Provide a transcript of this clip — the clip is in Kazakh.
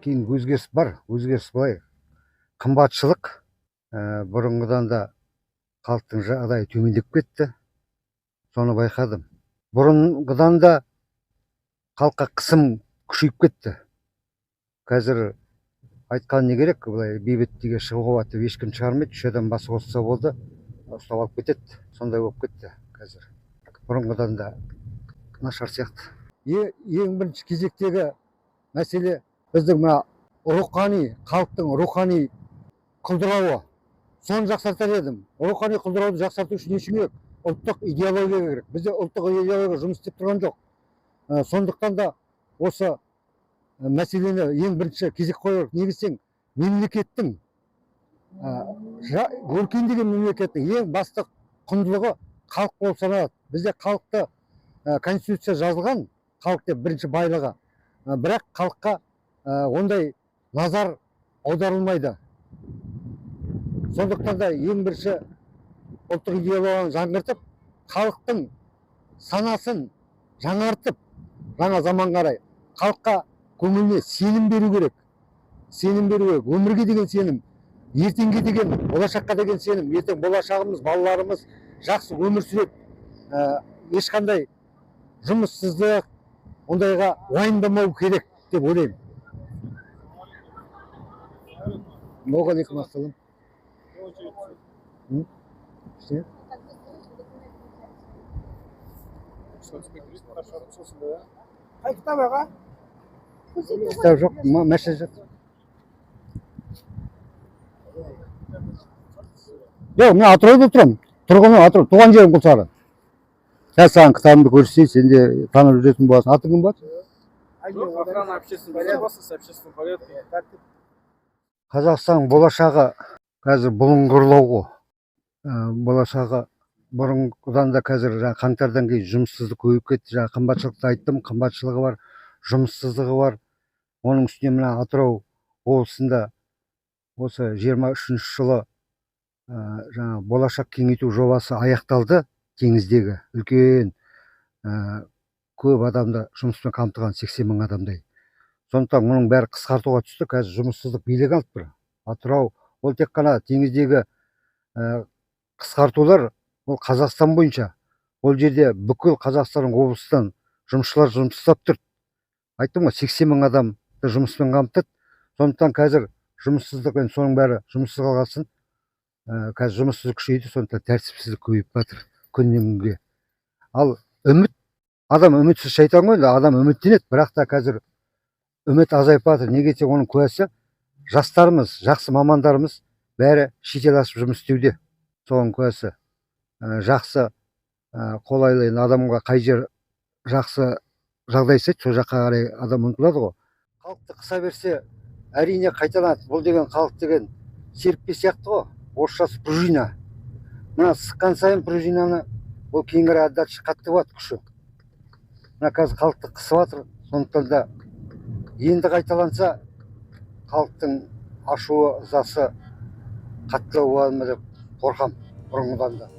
кейін өзгеріс бар. Өзгеріс былай. Қымбатшылық бұрынғыдан да халықтың жағдайы төмендеп кетті. Соны байқадым. Бұрынғыдан да халыққа қысым күшейіп кетті. Қазір айтқан не керек, былай бейбіттіге шығуға деп ешкім шығармайды. 3 адам басы қосса болды, ұстап алып кетеді. Сондай болып кетті қазір. Бұрынғыдан да нашар сияқты. Ең бірінші кезектегі мәселе біздің мына рухани, халықтың рухани құлдырауы. Соны жақсартар едім. Рухани құлдырауды жақсарту үшін не керек? Ұлттық идеология керек. Бізде ұлттық идеология жұмыс істеп тұрған жоқ. Сондықтан да осы мәселені ең бірінші кезек қойып негізсең, мемлекеттің өркендеген мемлекеттің ең басты құндылығы халық болып саналады. Бізде халықты конституция жазылған, халық деп бірінші байлығы. Бірақ халыққа ондай назар аударылмайды. Сондықтан да ең бірінші ұлттық идеологияны жаңғыртып, халықтың санасын жаңартып, жаңа заман қарай халыққа көңіліне сенім беру керек. Сенім беру керек. Өмірге деген сенім, ертеңге деген, болашаққа деген сенім. Ертең болашағымыз, балаларымыз жақсы өмір сүреді. Ешқандай жұмыссыздық, ондайға уайымдамау керек деп ойлаймын. Оған екі мақталым. Қай кітап аға? Кітап жоқ, мәшін жоқ. Жоқ, мен Атырауда тұрам. Тұрғыны Атырау, туған жерім Құлсары. Қазір саған кітабымды көрсетейін, сен де танып жүретін боласың. Аты кім болады? Охрана общественного порядка. Қазақстан болашағы қазір бұлыңғырлауғы. Болашағы бұрынғыдан да қазір қаңтардан кейін жұмыссыздық көбейіп кетті. Жаңа қымбатшылықты айттым, қымбатшылығы бар, жұмыссыздығы бар. Оның үстіне мына Атырау облысында осы 23 жылы жаңа болашақ кеңейту жобасы аяқталды. Теңіздегі үлкен көп адамды жұмыспен қамтыған 80 мың адамдай. Сондықтан мұның бәрі қысқартуға түсті. Қазір жұмыссыздық билік алып тұр. Атырау ол тек қана теңіздегі қысқартулар ол Қазақстан бойынша. Ол жерде бүкіл Қазақстанның облыстан жұмысшылар жұмыс істеп тұр. Айттым ғой, 80 мың адамды жұмыспен қамтыды. Сондықтан қазір жұмыссыздық, соның бәрі жұмыссыз қалғасын. Қазір жұмыссыздық күшейді, сондықтан тәртіпсіздік көбейіп жатыр күннен күнге. Ал үміт, адам үмітсіз шайтан ғой, адам үміттенеді, бірақ та қазір үміт азайып жатыр. Неге десең, оның куәсі жастарымыз, жақсы мамандарымыз бәрі шетел асып жұмыс істеуде. Соның куәсі жақсы қолайлы, адамға қай жер жақсы жағдай жасайды, сол жаққа қарай адам ұмтылады ғой. Халықты қыса берсе, әрине қайталанады. Бұл деген халық деген серіппе сияқты ғой. Орысшасы пружина. Мына сыққан сайын пружинаны ол кейінгі отдача қатты болады күші. Мына қазір халықты қысып жатыр. Сондықтан да енді қайталанса, халықтың ашуы, ызасы қаттылау болады ма деп қорқам бұрынғыдан да.